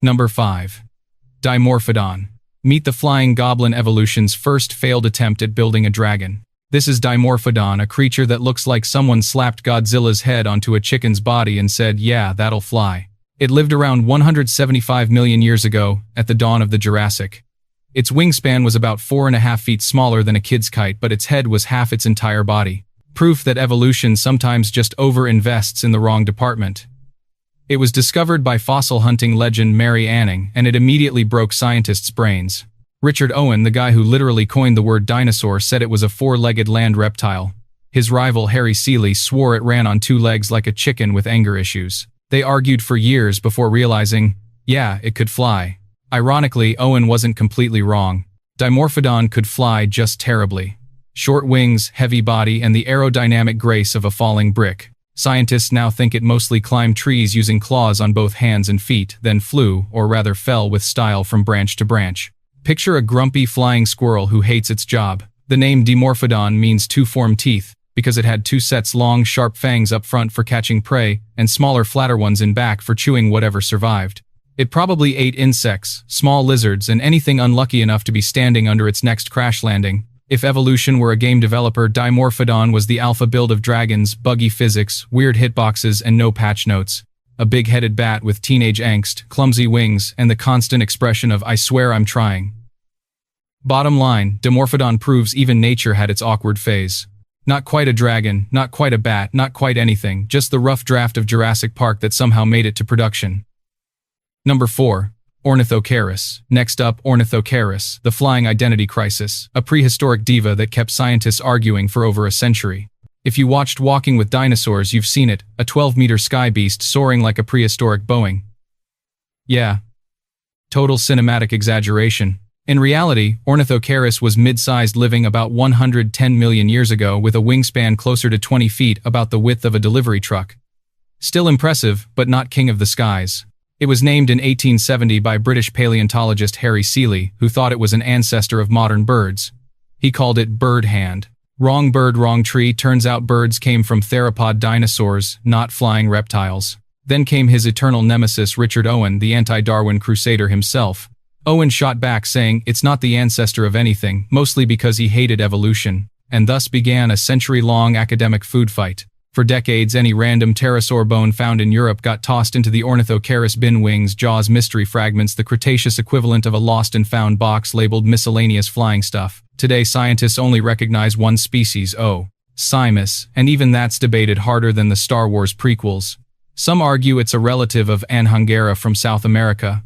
Number 5. Dimorphodon. Meet the flying goblin, evolution's first failed attempt at building a dragon. This is Dimorphodon, a creature that looks like someone slapped Godzilla's head onto a chicken's body and said, "Yeah, that'll fly." It lived around 175 million years ago, at the dawn of the Jurassic. Its wingspan was about 4.5 feet smaller than a kid's kite, but its head was half its entire body. Proof that evolution sometimes just over-invests in the wrong department. It was discovered by fossil hunting legend Mary Anning, and it immediately broke scientists' brains. Richard Owen, the guy who literally coined the word dinosaur, said it was a four-legged land reptile. His rival Harry Seeley swore it ran on two legs like a chicken with anger issues. They argued for years before realizing, yeah, it could fly. Ironically, Owen wasn't completely wrong. Dimorphodon could fly just terribly. Short wings, heavy body, and the aerodynamic grace of a falling brick. Scientists now think it mostly climbed trees using claws on both hands and feet, then flew, or rather fell with style from branch to branch. Picture a grumpy flying squirrel who hates its job. The name Dimorphodon means two-formed teeth, because it had two sets long, sharp fangs up front for catching prey, and smaller, flatter ones in back for chewing whatever survived. It probably ate insects, small lizards, and anything unlucky enough to be standing under its next crash landing. If evolution were a game developer, Dimorphodon was the alpha build of dragons, buggy physics, weird hitboxes, and no patch notes. A big-headed bat with teenage angst, clumsy wings, and the constant expression of "I swear I'm trying." Bottom line, Dimorphodon proves even nature had its awkward phase. Not quite a dragon, not quite a bat, not quite anything, just the rough draft of Jurassic Park that somehow made it to production. Number 4. Ornithocheirus. Next up, Ornithocheirus, the flying identity crisis, a prehistoric diva that kept scientists arguing for over a century. If you watched Walking with Dinosaurs, you've seen it, a 12-meter sky beast soaring like a prehistoric Boeing. Yeah. Total cinematic exaggeration. In reality, Ornithocheirus was mid-sized, living about 110 million years ago with a wingspan closer to 20 feet, about the width of a delivery truck. Still impressive, but not king of the skies. It was named in 1870 by British paleontologist Harry Seeley, who thought it was an ancestor of modern birds. He called it bird hand. Wrong bird, wrong tree. Turns out birds came from theropod dinosaurs, not flying reptiles. Then came his eternal nemesis Richard Owen, the anti-Darwin crusader himself. Owen shot back saying it's not the ancestor of anything, mostly because he hated evolution, and thus began a century-long academic food fight. For decades, any random pterosaur bone found in Europe got tossed into the Ornithocheirus bin. Wings, jaws, mystery fragments, the Cretaceous equivalent of a lost and found box labeled miscellaneous flying stuff. Today, scientists only recognize one species, O. Simus, and even that's debated harder than the Star Wars prequels. Some argue it's a relative of Anhungera from South America.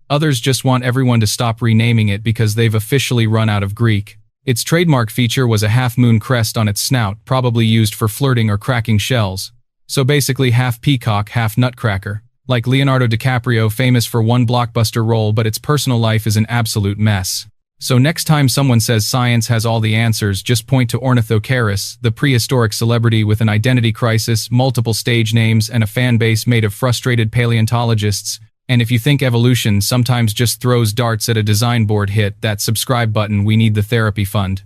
Others just want everyone to stop renaming it because they've officially run out of Greek. Its trademark feature was a half-moon crest on its snout, probably used for flirting or cracking shells. So basically half peacock, half nutcracker. Like Leonardo DiCaprio, famous for one blockbuster role, but its personal life is an absolute mess. So next time someone says science has all the answers, just point to Ornithocheirus, the prehistoric celebrity with an identity crisis, multiple stage names, and a fan base made of frustrated paleontologists. And if you think evolution sometimes just throws darts at a design board, hit that subscribe button. We need the therapy fund.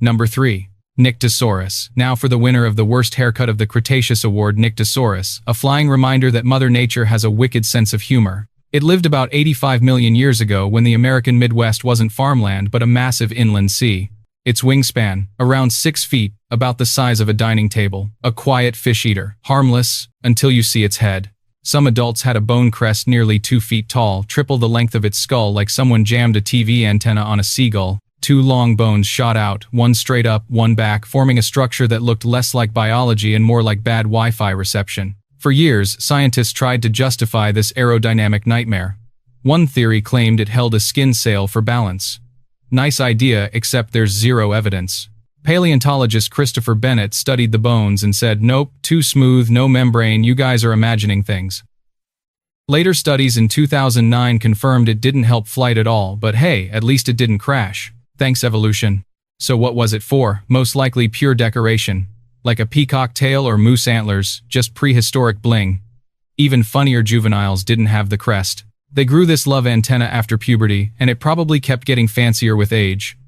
Number 3. Nyctosaurus. Now for the winner of the worst haircut of the Cretaceous Award, Nyctosaurus, a flying reminder that Mother Nature has a wicked sense of humor. It lived about 85 million years ago when the American Midwest wasn't farmland but a massive inland sea. Its wingspan, around 6 feet, about the size of a dining table. A quiet fish eater, harmless, until you see its head. Some adults had a bone crest nearly 2 feet tall, triple the length of its skull, like someone jammed a TV antenna on a seagull. 2 long bones shot out, one straight up, one back, forming a structure that looked less like biology and more like bad Wi-Fi reception. For years, scientists tried to justify this aerodynamic nightmare. One theory claimed it held a skin sail for balance. Nice idea, except there's zero evidence. Paleontologist Christopher Bennett studied the bones and said, "Nope, too smooth, no membrane, you guys are imagining things." Later studies in 2009 confirmed it didn't help flight at all, but hey, at least it didn't crash. Thanks, evolution. So what was it for? Most likely pure decoration. Like a peacock tail or moose antlers, just prehistoric bling. Even funnier juveniles didn't have the crest. They grew this love antenna after puberty, and it probably kept getting fancier with age.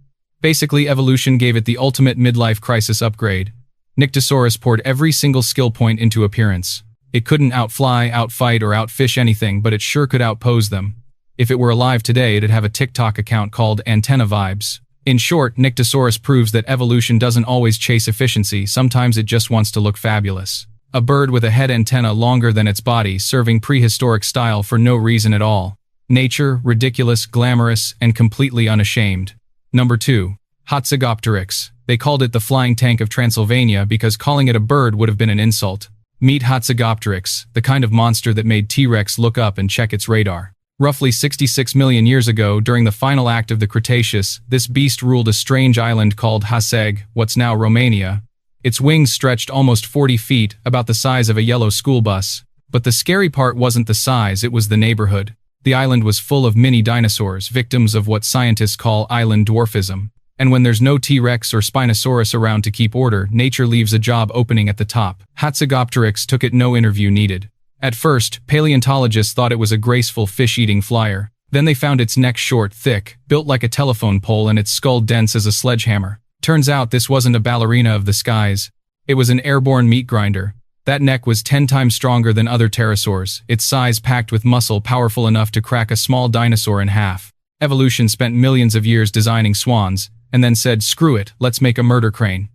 Basically, evolution gave it the ultimate midlife crisis upgrade. Nyctosaurus poured every single skill point into appearance. It couldn't outfly, outfight, or outfish anything, but it sure could outpose them. If it were alive today, it'd have a TikTok account called Antenna Vibes. In short, Nyctosaurus proves that evolution doesn't always chase efficiency, sometimes it just wants to look fabulous. A bird with a head antenna longer than its body, serving prehistoric style for no reason at all. Nature, ridiculous, glamorous, and completely unashamed. Number 2. Hatzegopteryx. They called it the flying tank of Transylvania because calling it a bird would have been an insult. Meet Hatzegopteryx, the kind of monster that made T-Rex look up and check its radar. Roughly 66 million years ago, during the final act of the Cretaceous, this beast ruled a strange island called Hatzeg, what's now Romania. Its wings stretched almost 40 feet, about the size of a yellow school bus. But the scary part wasn't the size, it was the neighborhood. The island was full of mini dinosaurs, victims of what scientists call island dwarfism. And when there's no T-Rex or Spinosaurus around to keep order, nature leaves a job opening at the top. Hatzegopteryx took it, no interview needed. At first, paleontologists thought it was a graceful fish-eating flyer. Then they found its neck short, thick, built like a telephone pole, and its skull dense as a sledgehammer. Turns out this wasn't a ballerina of the skies. It was an airborne meat grinder. That neck was 10 times stronger than other pterosaurs, its size packed with muscle powerful enough to crack a small dinosaur in half. Evolution spent millions of years designing swans, and then said, screw it, let's make a murder crane.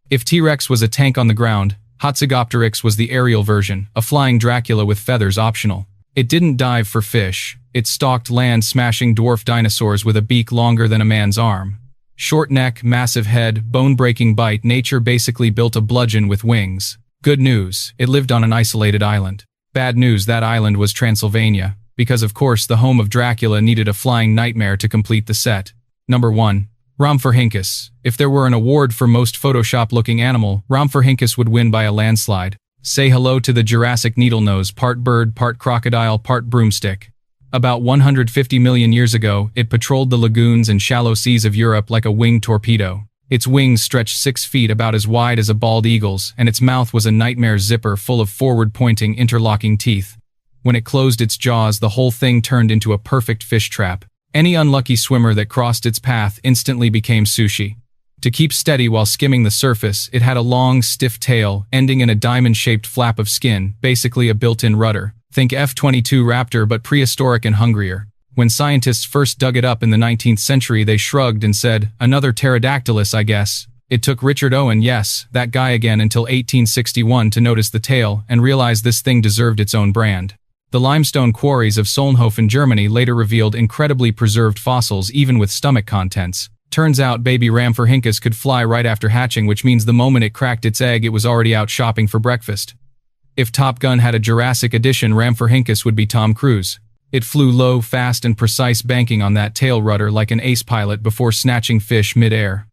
If T-Rex was a tank on the ground, Hatzegopteryx was the aerial version, a flying Dracula with feathers optional. It didn't dive for fish. It stalked land-smashing dwarf dinosaurs with a beak longer than a man's arm. Short neck, massive head, bone-breaking bite, nature basically built a bludgeon with wings. Good news, it lived on an isolated island. Bad news, that island was Transylvania, because of course the home of Dracula needed a flying nightmare to complete the set. Number 1. Rhamphorhynchus. If there were an award for most Photoshop-looking animal, Rhamphorhynchus would win by a landslide. Say hello to the Jurassic needlenose, part bird, part crocodile, part broomstick. About 150 million years ago, it patrolled the lagoons and shallow seas of Europe like a winged torpedo. Its wings stretched 6 feet, about as wide as a bald eagle's, and its mouth was a nightmare zipper full of forward-pointing, interlocking teeth. When it closed its jaws, the whole thing turned into a perfect fish trap. Any unlucky swimmer that crossed its path instantly became sushi. To keep steady while skimming the surface, it had a long, stiff tail, ending in a diamond-shaped flap of skin, basically a built-in rudder. Think F-22 Raptor, but prehistoric and hungrier. When scientists first dug it up in the 19th century, they shrugged and said, another pterodactylus, I guess. It took Richard Owen, yes, that guy again, until 1861 to notice the tail and realize this thing deserved its own brand. The limestone quarries of Solnhofen, Germany later revealed incredibly preserved fossils even with stomach contents. Turns out baby Rhamphorhynchus could fly right after hatching, which means the moment it cracked its egg, it was already out shopping for breakfast. If Top Gun had a Jurassic edition, Rhamphorhynchus would be Tom Cruise. It flew low, fast, and precise, banking on that tail rudder like an ace pilot before snatching fish mid-air.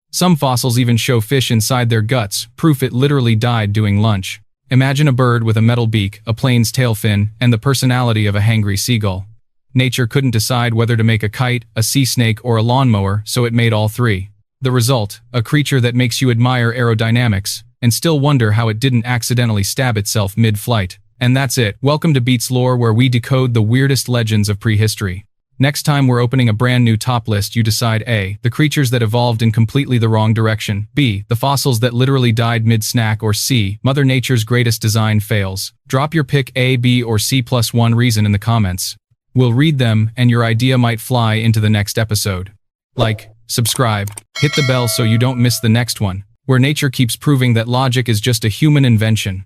Some fossils even show fish inside their guts, proof it literally died doing lunch. Imagine a bird with a metal beak, a plane's tail fin, and the personality of a hangry seagull. Nature couldn't decide whether to make a kite, a sea snake, or a lawnmower, so it made all three. The result, a creature that makes you admire aerodynamics, and still wonder how it didn't accidentally stab itself mid-flight. And that's it. Welcome to beastlore, where we decode the weirdest legends of prehistory. Next time we're opening a brand new top list, you decide A, the creatures that evolved in completely the wrong direction, B, the fossils that literally died mid-snack, or C, Mother Nature's greatest design fails. Drop your pick A, B, or C plus one reason in the comments. We'll read them, and your idea might fly into the next episode. Like, subscribe, hit the bell so you don't miss the next one, where nature keeps proving that logic is just a human invention.